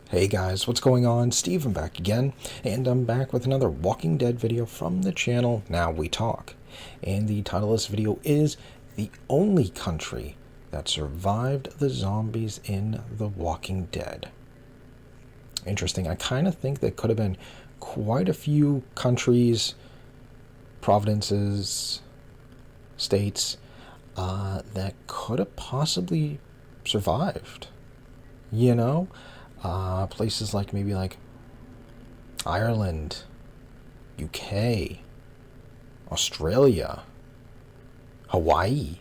Hey guys, what's going on? Steven back again, and I'm back with another Walking Dead video from the channel Now We Talk. And the title of this video is The Only Country That Survived the Zombies in The Walking Dead. Interesting. I kind of think there could have been quite a few countries, provinces, states that could have possibly survived. You know? Places like maybe like Ireland, UK, Australia, Hawaii.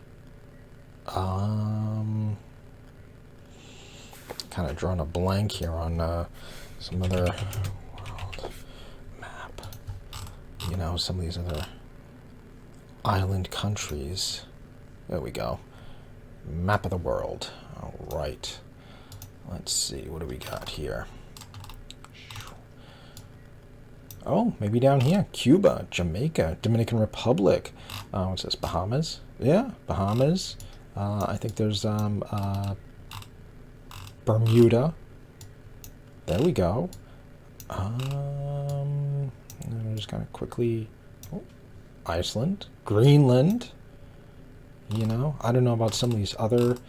Kind of drawing a blank here on some other world map. You know, some of these other island countries. There we go. Map of the world. All right. Let's see, what do we got here? Oh, maybe down here. Cuba, Jamaica, Dominican Republic. What's this, Bahamas? Yeah, Bahamas. I think there's Bermuda. There we go. I'm just kind of quickly... Oh, Iceland. Greenland. You know, I don't know about some of these other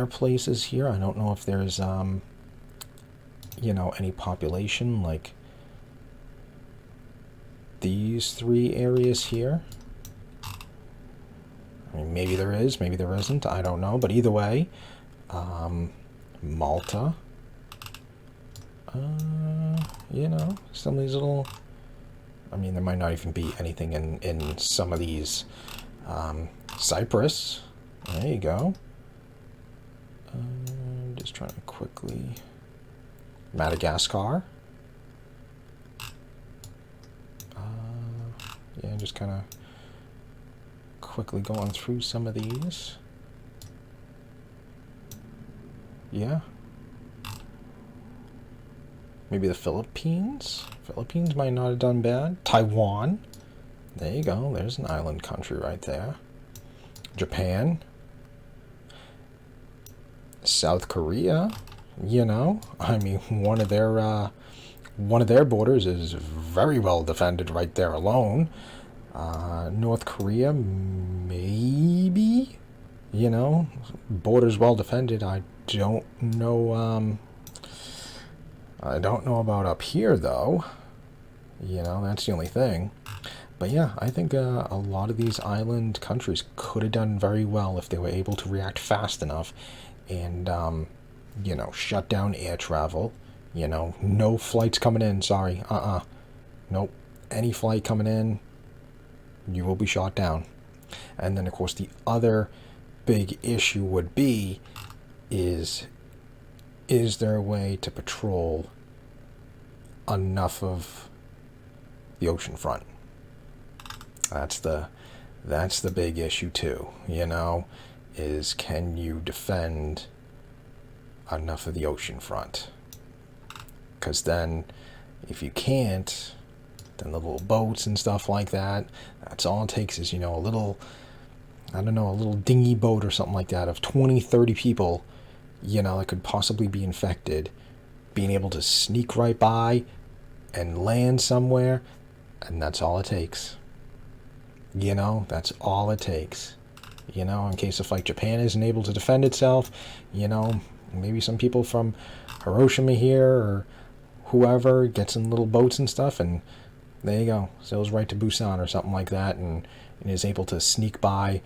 places here. I don't know if there's you know, any population like these three areas here. I mean, maybe there is, maybe there isn't, I don't know, but either way, Malta, you know, some of these little, I mean, there might not even be anything in some of these. Cyprus, there you go. I'm just trying to quickly... Madagascar. Yeah, just kind of quickly going through some of these. Yeah. Maybe the Philippines? Philippines might not have done bad. Taiwan. There you go. There's an island country right there. Japan. South Korea, you know, I mean, one of their borders is very well defended right there alone. North Korea, maybe, you know, borders well defended. I don't know about up here though. You know, that's the only thing. But yeah, I think a lot of these island countries could have done very well if they were able to react fast enough and, you know, shut down air travel. You know, no flights coming in, sorry, nope. Any flight coming in, you will be shot down. And then, of course, the other big issue would be is there a way to patrol enough of the ocean front? That's the big issue too, you know, is can you defend enough of the ocean front? Because then if you can't, then the little boats and stuff like that, that's all it takes is, you know, a little, I don't know, a little dinghy boat or something like that of 20, 30 people, you know, that could possibly be infected, being able to sneak right by and land somewhere, and that's all it takes. You know, that's all it takes. You know, in case if like Japan isn't able to defend itself, you know, maybe some people from Hiroshima here or whoever gets in little boats and stuff, and there you go, sails right to Busan or something like that, and is able to sneak by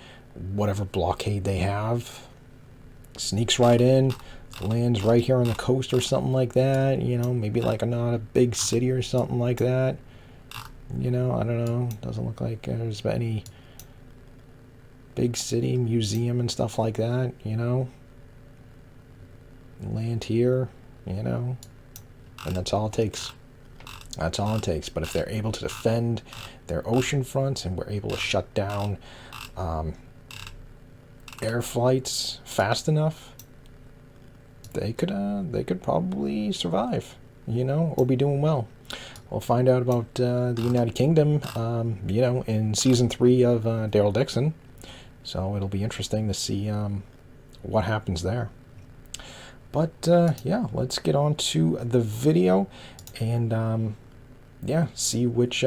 whatever blockade they have, sneaks right in, lands right here on the coast or something like that, you know, maybe like not a big city or something like that. You know, I don't know. Doesn't look like there's any big city, museum and stuff like that, you know. Land here, you know. And that's all it takes. That's all it takes. But if they're able to defend their ocean fronts and we're able to shut down air flights fast enough, they could probably survive, you know, or be doing well. We'll find out about the United Kingdom, you know, in Season 3 of Daryl Dixon. So it'll be interesting to see what happens there. But yeah, let's get on to the video and yeah, see which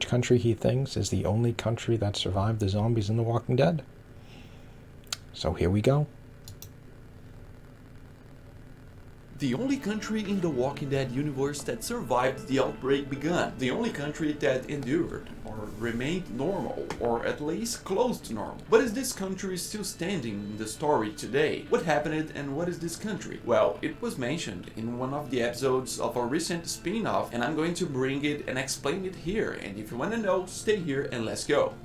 country he thinks is the only country that survived the zombies in The Walking Dead. So here we go. The only country in the Walking Dead universe that survived the outbreak began. The only country that endured, or remained normal, or at least close to normal. But is this country still standing in the story today? What happened and what is this country? Well, it was mentioned in one of the episodes of a recent spin-off, and I'm going to bring it and explain it here. And if you want to know, stay here and let's go.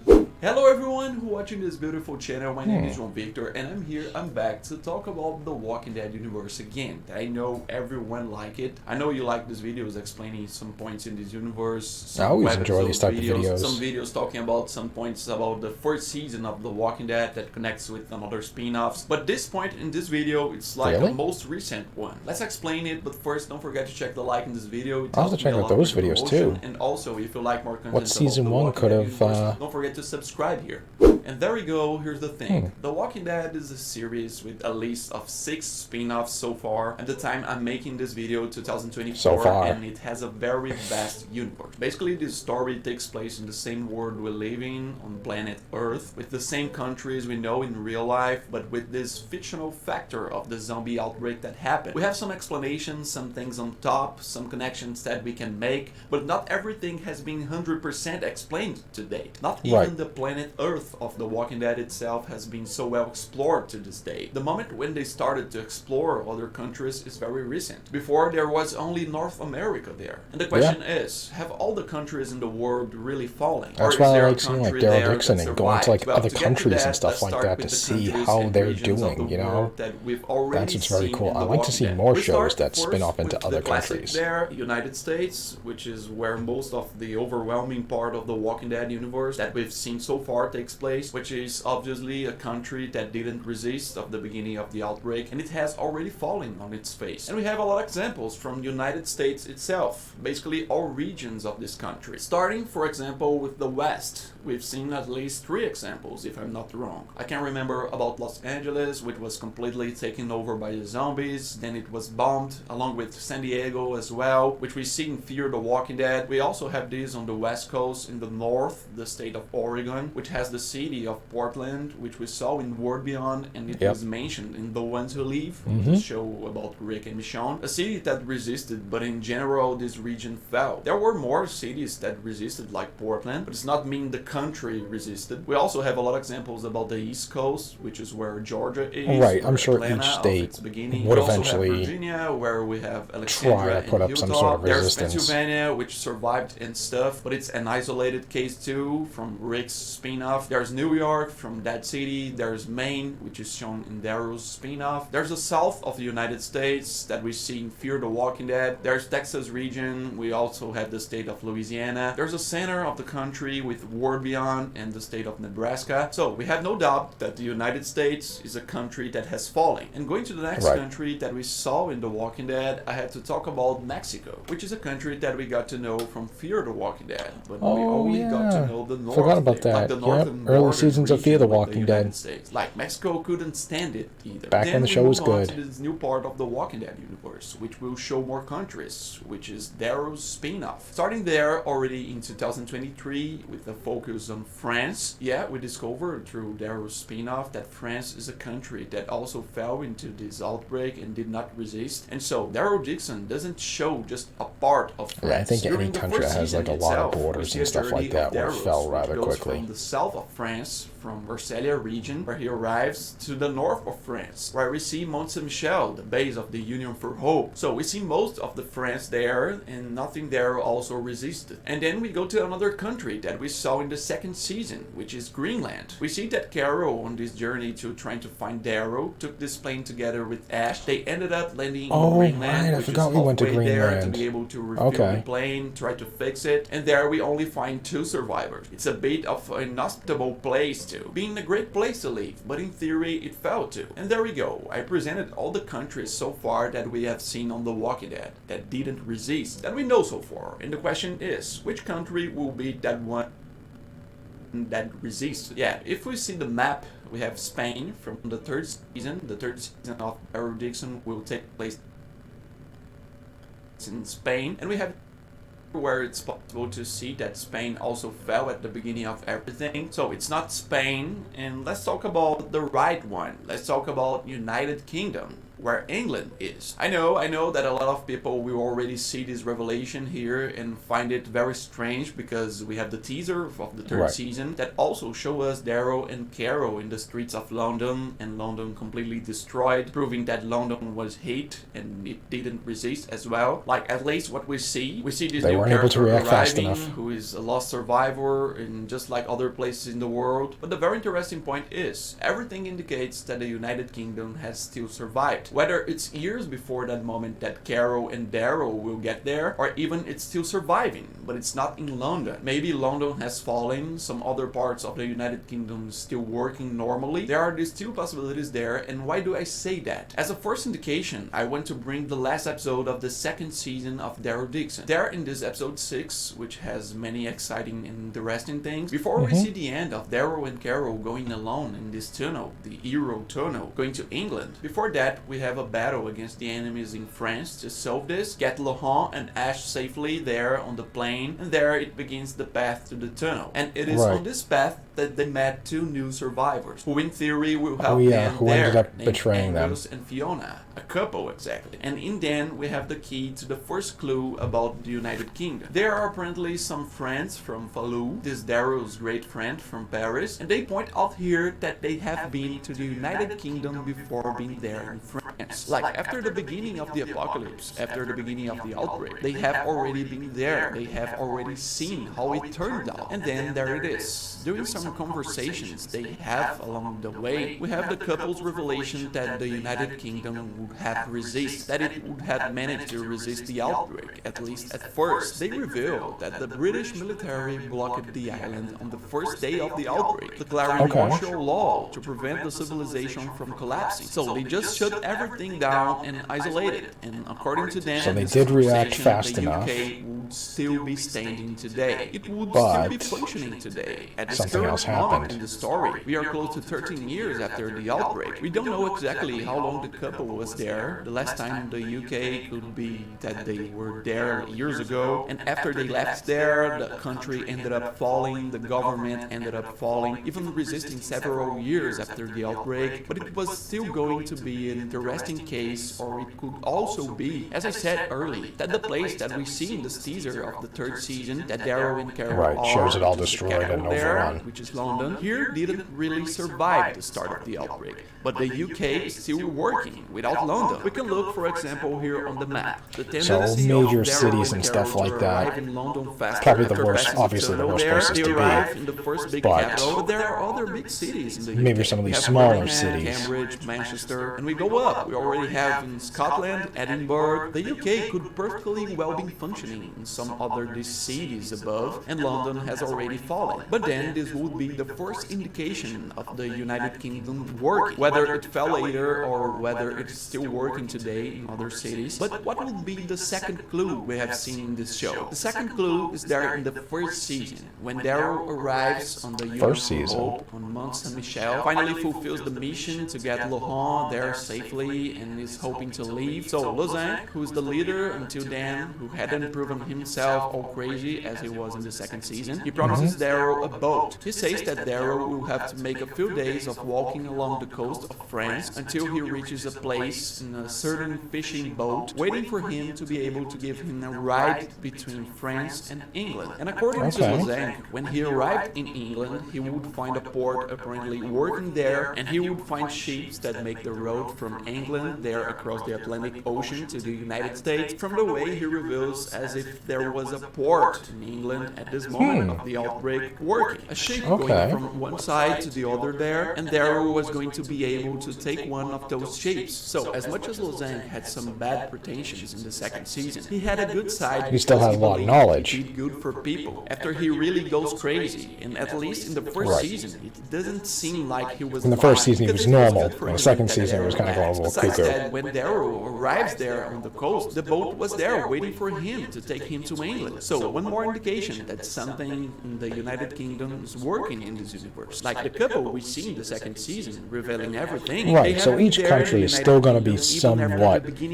Hello everyone who watching this beautiful channel, my name is João Victor and I'm back to talk about the Walking Dead universe again. I know everyone like it. I know you like these videos explaining some points in this universe. I always enjoy these type of videos. Some videos talking about some points about the first season of the Walking Dead that connects with another spin-offs. But this point in this video, it's like the most recent one. Let's explain it, but first don't forget to check the like in this video. I'll have to check out those videos too. And also, if you like more content what season one could have don't forget to subscribe here. And there we go, here's the thing. The Walking Dead is a series with a list of 6 spin-offs so far. At the time I'm making this video, 2024, and it has a very vast universe. Basically, this story takes place in the same world we live in, on planet Earth, with the same countries we know in real life, but with this fictional factor of the zombie outbreak that happened. We have some explanations, some things on top, some connections that we can make, but not everything has been 100% explained to date. Not even the planet Earth of The Walking Dead itself has been so well explored to this day. The moment when they started to explore other countries is very recent. Before, there was only North America there. And the question is, have all the countries in the world really fallen? That's why I like seeing like Daryl Dixon and going to like other countries and stuff like that to see how they're doing, you know? That's what's very cool. I like to see more shows that spin off into other countries. There, United States, which is where most of the overwhelming part of the Walking Dead universe that we've seen so far takes place, which is obviously a country that didn't resist of the beginning of the outbreak, and it has already fallen on its face. And we have a lot of examples from the United States itself, basically all regions of this country. Starting, for example, with the West, we've seen at least 3 examples, if I'm not wrong. I can remember about Los Angeles, which was completely taken over by the zombies, then it was bombed, along with San Diego as well, which we see in Fear the Walking Dead. We also have this on the West Coast, in the north, the state of Oregon, which has the city of Portland, which we saw in World Beyond, and it was mentioned in The Ones Who Live, the show about Rick and Michonne. A city that resisted, but in general this region fell. There were more cities that resisted, like Portland, but it's not mean the country resisted. We also have a lot of examples about the East Coast, which is where Georgia is. Right, I'm sure Atlanta, each state would eventually Virginia, where we have Alexandria, try to put up some sort of resistance. There's Pennsylvania, which survived and stuff, but it's an isolated case too, from Rick's spin-off. There's New York, from that city. There's Maine, which is shown in Daryl's spin-off. There's the south of the United States that we see in Fear the Walking Dead. There's Texas region. We also have the state of Louisiana. There's the center of the country with World Beyond and the state of Nebraska. So we have no doubt that the United States is a country that has fallen. And going to the next country that we saw in The Walking Dead, I had to talk about Mexico, which is a country that we got to know from Fear the Walking Dead. But we only got to know the north. Forgot about that. Like the northern early seasons of Fear the Walking Dead. Like Mexico couldn't stand it either. Back when the show was good. To this new part of the Walking Dead universe, which will show more countries, which is Daryl's spin-off. Starting there already in 2023 with a focus on France. Yeah, we discovered through Daryl's spin-off that France is a country that also fell into this outbreak and did not resist. And so Daryl Dixon doesn't show just a part of France. Yeah, I think any country that has like a lot of borders and stuff like that will fell rather quickly. From the south of France, from Versailles region, where he arrives, to the north of France, where we see Mont Saint-Michel, the base of the Union for Hope. So we see most of the France there, and nothing there also resisted. And then we go to another country that we saw in the second season, which is Greenland. We see that Carol, on this journey to trying to find Daryl, took this plane together with Ash. They ended up landing in Greenland, which is halfway there to be able to refuel the plane, try to fix it. And there we only find 2 survivors. It's a bit of an inhospitable place to, being a great place to live, but in theory it fell to. And there we go. I presented all the countries so far that we have seen on The Walking Dead that didn't resist, that we know so far. And the question is, which country will be that one that resist. Yeah, if we see the map, we have Spain from the third season. The third season of Daryl Dixon will take place in Spain, and we have where it's possible to see that Spain also fell at the beginning of everything. So it's not Spain, and let's talk about the right one. Let's talk about United Kingdom, where England is. I know that a lot of people will already see this revelation here and find it very strange because we have the teaser of the third season that also show us Daryl and Carol in the streets of London, and London completely destroyed, proving that London was hit and it didn't resist as well. Like, at least what we see this They new weren't able to character react fast arriving, enough. who is a lost survivor, and just like other places in the world. But the very interesting point is, everything indicates that the United Kingdom has still survived. Whether it's years before that moment that Carol and Daryl will get there, or even it's still surviving, but it's not in London. Maybe London has fallen, some other parts of the United Kingdom is still working normally. There are these two possibilities there, and why do I say that? As a first indication, I want to bring the last episode of the second season of Daryl Dixon. There in this episode 6, which has many exciting and interesting things, before we see the end of Daryl and Carol going alone in this tunnel, the Euro tunnel, going to England. Before that, we have a battle against the enemies in France to solve this, get Laurent and Ash safely there on the plane, and there it begins the path to the tunnel. And it is on this path that they met two new survivors, who in theory will help them who there, ended up named betraying them. Angus and Fiona, a couple exactly. And in then we have the key to the first clue about the United Kingdom. There are apparently some friends from Falou, this Daryl's great friend from Paris, and they point out here that they have been to the United Kingdom before being there in France. Like, after the beginning of the apocalypse, after the beginning of the outbreak, they have already been there, they have already seen how it turned out. And then there it is. During some conversations they have along the way, we have the couple's revelation that the United Kingdom would have resisted, that it would have managed to resist the outbreak, at least at first. They reveal that the British military blocked the island on the first day of the outbreak, declaring martial law to prevent the civilization from collapsing. So they just shut everything down and isolated it. And according to them, so they did react fast the enough. UK would still be standing today. It would But still be functioning today. At this something else current moment happened. in the story, we are close to 13 years after the outbreak. We don't know exactly how long the couple was there. The last time the UK could be that they were there years ago, and after they left there, the country ended up falling, the government ended up falling, even resisting several years after the outbreak. But it was still going to be an interesting case, or it could also be, as I said earlier, that the place that we see in this teaser of the third season, that Daryl and Carol are, shows it all which is the destroyed and capital there, overrun. which is London, here didn't really survive the start of the outbreak. But the UK is still working without London. We can look, for example, here on the map. The tendency major of Daryl cities and and stuff Carol like to that. arrive in London faster Probably the after worst, passing obviously the tunnel worst there. places They to be. arrive in the first big But capital, but there are other big cities in the UK. maybe some of these We have smaller Birmingham, cities. Cambridge, Manchester, and we go up. We already have in Scotland, Edinburgh. The UK could perfectly well be functioning in some other these cities above, and London has already fallen. But then this would be the first indication of the United Kingdom working, whether it fell later or whether it's still working today in other cities. But what would be the second clue we have seen in this show? The second clue is there in the first season, when Daryl arrives on the First season. Hope on Mont Saint-Michel, finally fulfills the mission to get Laurent there safely and is hoping to leave. So Lausanne, who is the leader until then, who hadn't proven himself all crazy as he was in the second season, he promises Daryl a boat. He says that Daryl will have to make a few days of walking along the coast of France until he reaches a place in a certain fishing boat waiting for him to be able to give him a ride between France and England. And according to Lausanne, when he arrived in England, he would find a port apparently working there, and he would find ships that make the road from England there across the Atlantic Ocean to the United States, from the way he reveals as if there was a port in England at this moment of the outbreak working. A ship going from one side to the other there, and Daryl was going to be able to take one of those ships. So as much as Lausanne had some bad pretensions in the second season, he had a good side. He still had a lot of knowledge. He did good for people. After he really goes crazy, and at least in the first season, it doesn't seem like he was In the first lying, season, he because was it normal. good for In the him second that season, it was Daryl kind of going a little Besides cuckoo. that, when Darrow arrives there on the coast, the boat was there waiting for him to take him to England. So one more indication that something in the United Kingdom is working in this universe. Like the couple we see in the second season, revealing everything. Right, so each country is still going to be somewhat working.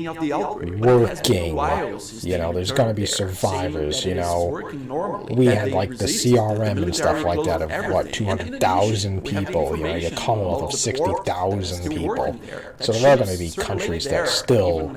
You know, there's going to be survivors, you know. We had like the CRM and stuff like that of what, 200,000 people, you know, like a Commonwealth of 60,000 people. So there are going to be countries that are still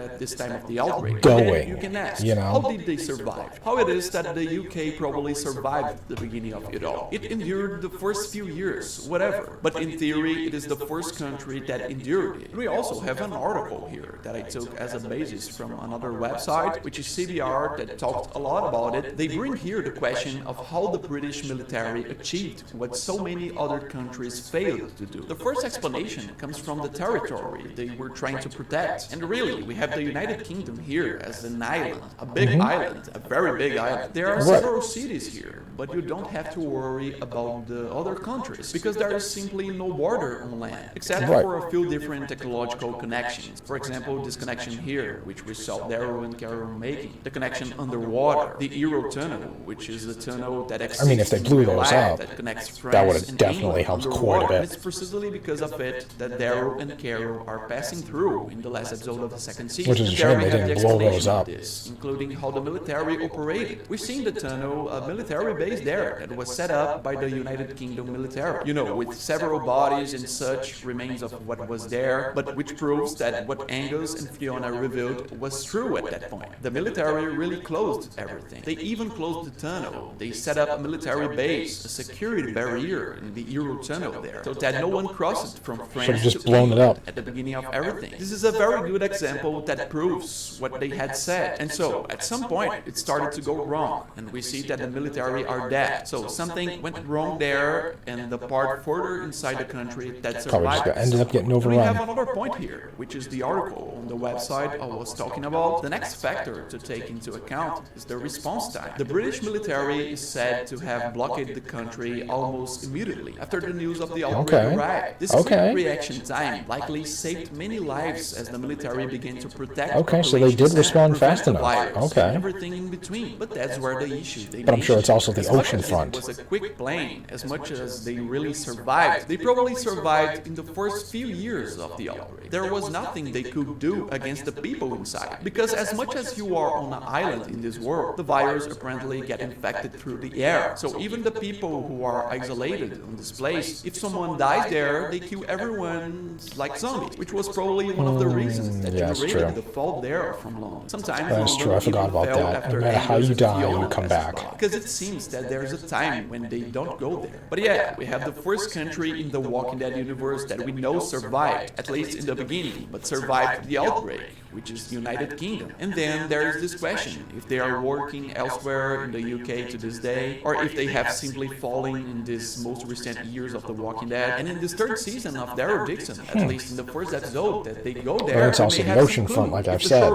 going, you know. How did they survive? How it is that the UK probably survived the beginning of it all. It endured the first few years, whatever. But in theory, it is the first country that endured it. We also have an article here that I took as a basis from another website, which is CBR, that talked a lot about it. They bring here the question of how the British military achieved what so many other countries failed to do. The first explanation comes from the territory they were trying to protect. And really, we have the United Kingdom here as an island, a big island, a very big island. There are several cities here, but you don't have to worry about the other countries because there is simply no border on land, except for a few different technological connections. For example, this connection here, which we saw Darrow and Carol making, the connection underwater, the Eurotunnel, which is the tunnel that exists. I mean, if they blew those up, that would have definitely helped quite a bit. It's precisely because of it that Darrow and Carol are passing through in the last episode of the second season. Which is a shame they didn't blow those up. Including how the military operated. We've seen the tunnel, a military base there that was set up by the United Kingdom military. You know, with several bodies and such remains of what was there, but which proves that what Angus and Fiona revealed was true at that point. The military really closed everything. They even closed the tunnel. They set up a military base, a security barrier in the Eurotunnel there, so that no one crossed from France just to blown it England up at the beginning of everything. This is a very good example that proves what they had said. And so, at some point, it started to go wrong, and we see that the military are dead. So something went wrong there, and the part further inside the country that survived ended up getting overrun. We have another point here, which is the article on the website I was talking about. The next factor to take into account is the response time. The British military is said to have blockaded the country almost immediately after the news of the outbreak arrived. This quick reaction time likely saved many lives as the military began to protect. Okay, so they did respond fast enough. Okay. Everything in between, but that's where the issue. But I'm sure it's also the ocean front. It was a quick plane. As much as they really survived, they probably survived in the first few years of the outbreak. There was nothing they could do against the people inside, because as much as you are on an island in this world, the virus apparently get infected through the air. So even the people who are isolated in this place, if someone dies there, they kill everyone like zombies, which was probably one of the reasons that generated the fall there from London. Sometimes that's true. I forgot about that. No matter how you die, you come back. Because it seems that there's a time when they don't go there. But yeah, we have the first country in the Walking Dead universe that we know survived, at least in the beginning, but survived the outbreak, which is the United Kingdom. And then there is this question, if they are working elsewhere in the UK to this day, or if they have simply fallen in these most recent years of The Walking Dead. And in this third season of Daryl Dixon, at least in the first episode, that they go there. Well, it's also the ocean front, like I've said.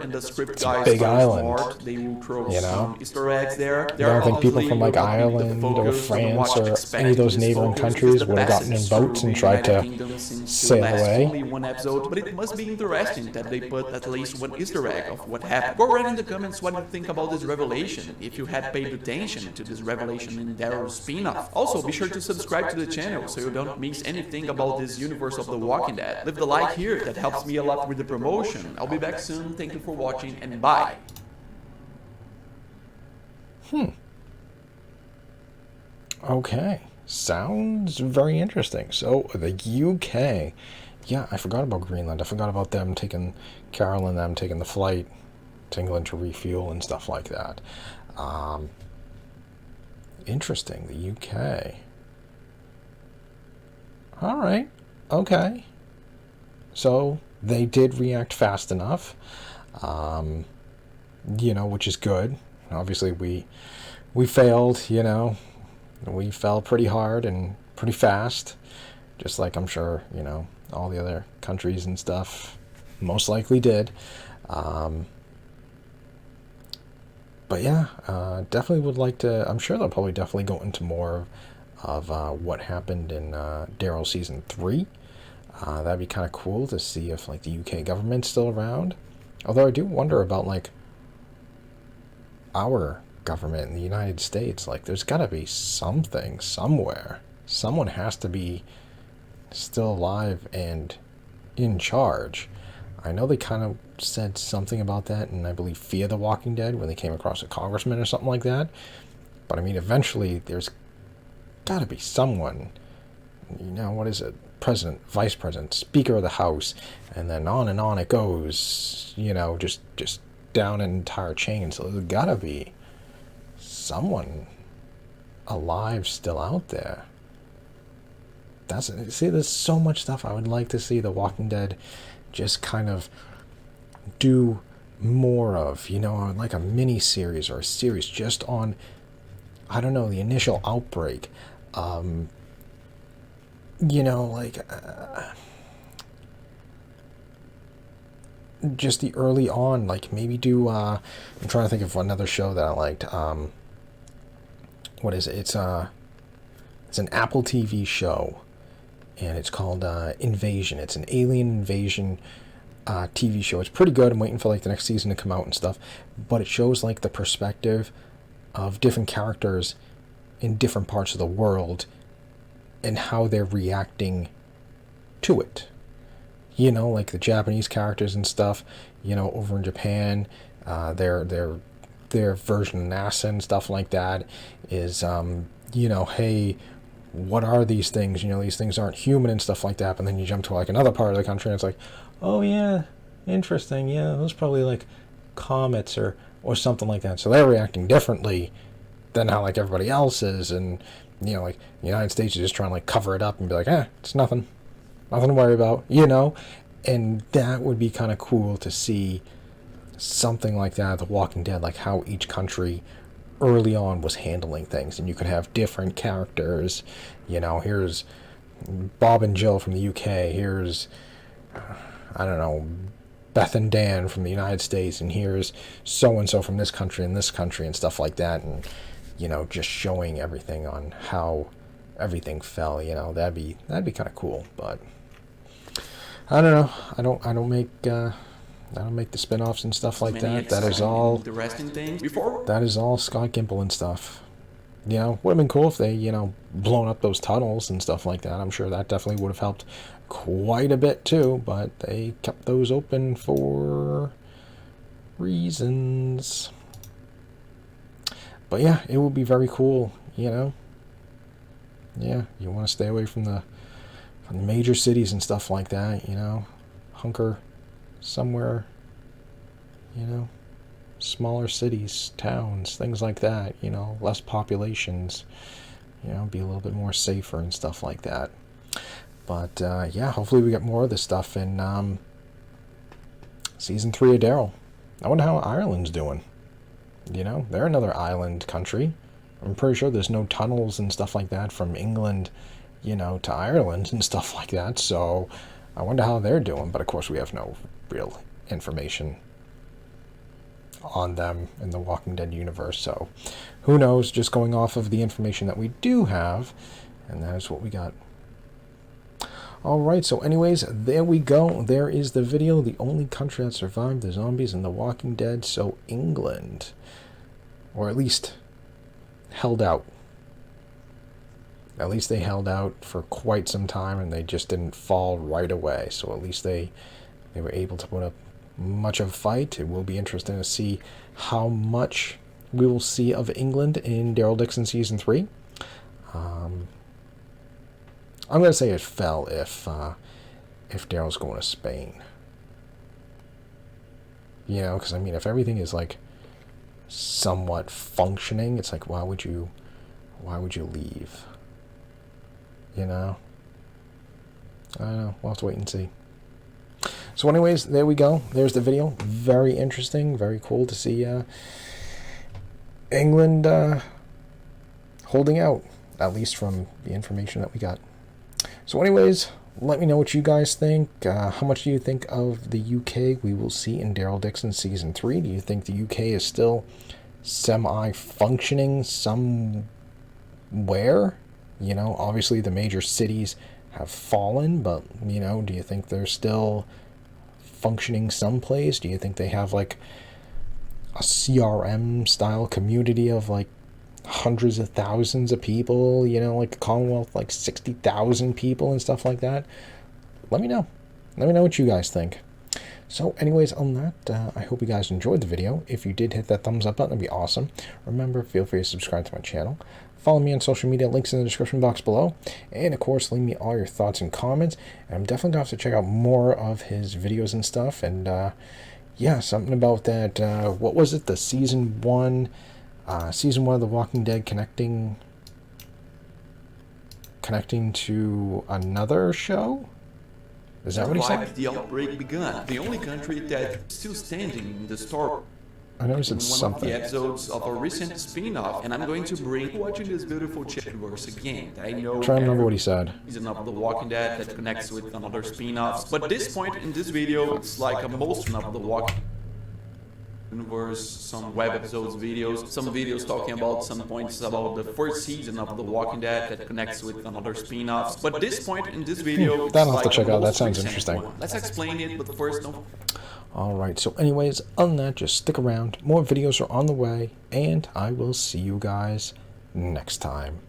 And the script it's a big island. Smart, they will throw some Easter eggs there. I don't think people from like Ireland or France or any of those neighboring countries would have gotten in boats and tried to sail away. Only one episode, but it must be interesting that they put at least one Easter egg of what happened. Go right in the comments what you think about this revelation, if you had paid attention to this revelation in Daryl's spin-off. Also, be sure to subscribe to the channel so you don't miss anything about this universe of The Walking Dead. Leave the like here, that helps me a lot with the promotion. I'll be back soon, thank you for watching, and bye! Okay, sounds very interesting. So, the UK. Yeah, I forgot about Greenland. I forgot about them taking, Carol and them taking the flight to England to refuel and stuff like that. Interesting, the UK. Alright, okay. So, they did react fast enough, you know, which is good. Obviously, we failed, you know. We fell pretty hard and pretty fast, just like I'm sure, you know, all the other countries and stuff most likely did. But yeah, definitely would like to, I'm sure they'll probably definitely go into more of what happened in Daryl Season 3. That'd be kind of cool to see if like the UK government's still around. Although I do wonder about like our government in the United States. Like there's got to be something somewhere. Someone has to be still alive and in charge. I know they kind of said something about that in, I believe, Fear the Walking Dead when they came across a congressman or something like that. But I mean, eventually there's got to be someone, what is it? President, vice president, speaker of the house, and then on it goes, just down an entire chain. So there's got to be someone alive still out there. See, there's so much stuff I would like to see The Walking Dead just kind of do more of, like a mini series or a series just on, I don't know, the initial outbreak. Just the early on, like maybe do, I'm trying to think of another show that I liked. What is it? It's an Apple TV show, and it's called Invasion. It's an alien invasion TV show. It's pretty good. I'm waiting for like the next season to come out and stuff, but it shows like the perspective of different characters in different parts of the world and how they're reacting to it. Like the Japanese characters and stuff, over in Japan, their version of NASA and stuff like that is, hey, what are these things? These things aren't human and stuff like that. But then you jump to like another part of the country and it's like, oh yeah, interesting. Yeah, those probably like comets or something like that. So they're reacting differently than how like everybody else is. And, like the United States is just trying to like cover it up and be like, it's nothing to worry about, And that would be kind of cool to see something like that, The Walking Dead, like how each country early on was handling things. And you could have different characters, here's Bob and Jill from the UK, here's, I don't know, Beth and Dan from the United States, and here's so-and-so from this country and stuff like that. And, just showing everything on how everything fell, that'd be kind of cool. But I don't know. I don't make the spin-offs and stuff like that. That is all interesting things before. That is all Scott Gimple and stuff. Would have been cool if they, blown up those tunnels and stuff like that. I'm sure that definitely would have helped quite a bit too, but they kept those open for reasons. But yeah, it would be very cool, Yeah, you want to stay away from the major cities and stuff like that, hunker somewhere, smaller cities, towns, things like that, less populations, be a little bit more safer and stuff like that. But yeah, hopefully we get more of this stuff in season 3 of Daryl. I wonder how Ireland's doing. They're another island country. I'm pretty sure there's no tunnels and stuff like that from England, to Ireland and stuff like that. So I wonder how they're doing. But of course, we have no real information on them in the Walking Dead universe. So who knows? Just going off of the information that we do have, and that is what we got. Alright, so anyways, there we go. There is the video. The only country that survived the zombies in The Walking Dead, so England. Or at least held out. At least they held out for quite some time and they just didn't fall right away. So at least they were able to put up much of a fight. It will be interesting to see how much we will see of England in Daryl Dixon Season 3. I'm going to say it fell if Daryl's going to Spain. Because I mean, if everything is like somewhat functioning, it's like, why would you leave? I don't know. We'll have to wait and see. So anyways, there we go. There's the video. Very interesting. Very cool to see England holding out, at least from the information that we got. So anyways, let me know what you guys think. How much do you think of the UK we will see in Daryl Dixon Season 3? Do you think the UK is still semi-functioning somewhere? Obviously the major cities have fallen, but, you know, do you think they're still functioning someplace? Do you think they have, like, a CRM-style community of, like, hundreds of thousands of people, you know, like the Commonwealth, like 60,000 people and stuff like that? Let me know. Let me know what you guys think. So anyways, on that, I hope you guys enjoyed the video. If you did, hit that thumbs up button, that'd be awesome. Remember, feel free to subscribe to my channel. Follow me on social media, links in the description box below. And of course, leave me all your thoughts and comments. And I'm definitely going to have to check out more of his videos and stuff. And yeah, something about that, what was it, the season one of The Walking Dead connecting to another show? Is that what he said? The outbreak began. The only country that's still standing in the story. I noticed In it's one something. of the episodes of a recent spin-off, and I'm going to bring watching this beautiful universe again. I know. I'm trying to remember what he said. Season of The Walking Dead that connects with another spin-offs. But this point in this video, it's like a most of The Walking Universe, some web episodes, videos, some videos talking about some points about the first season of The Walking Dead that connects with another spin-offs. But this point in this video, it's That I'll have to like check a out. That most sounds recent interesting. one. Let's explain it, but first, don't. Alright, so anyways, other than that, just stick around. More videos are on the way, and I will see you guys next time.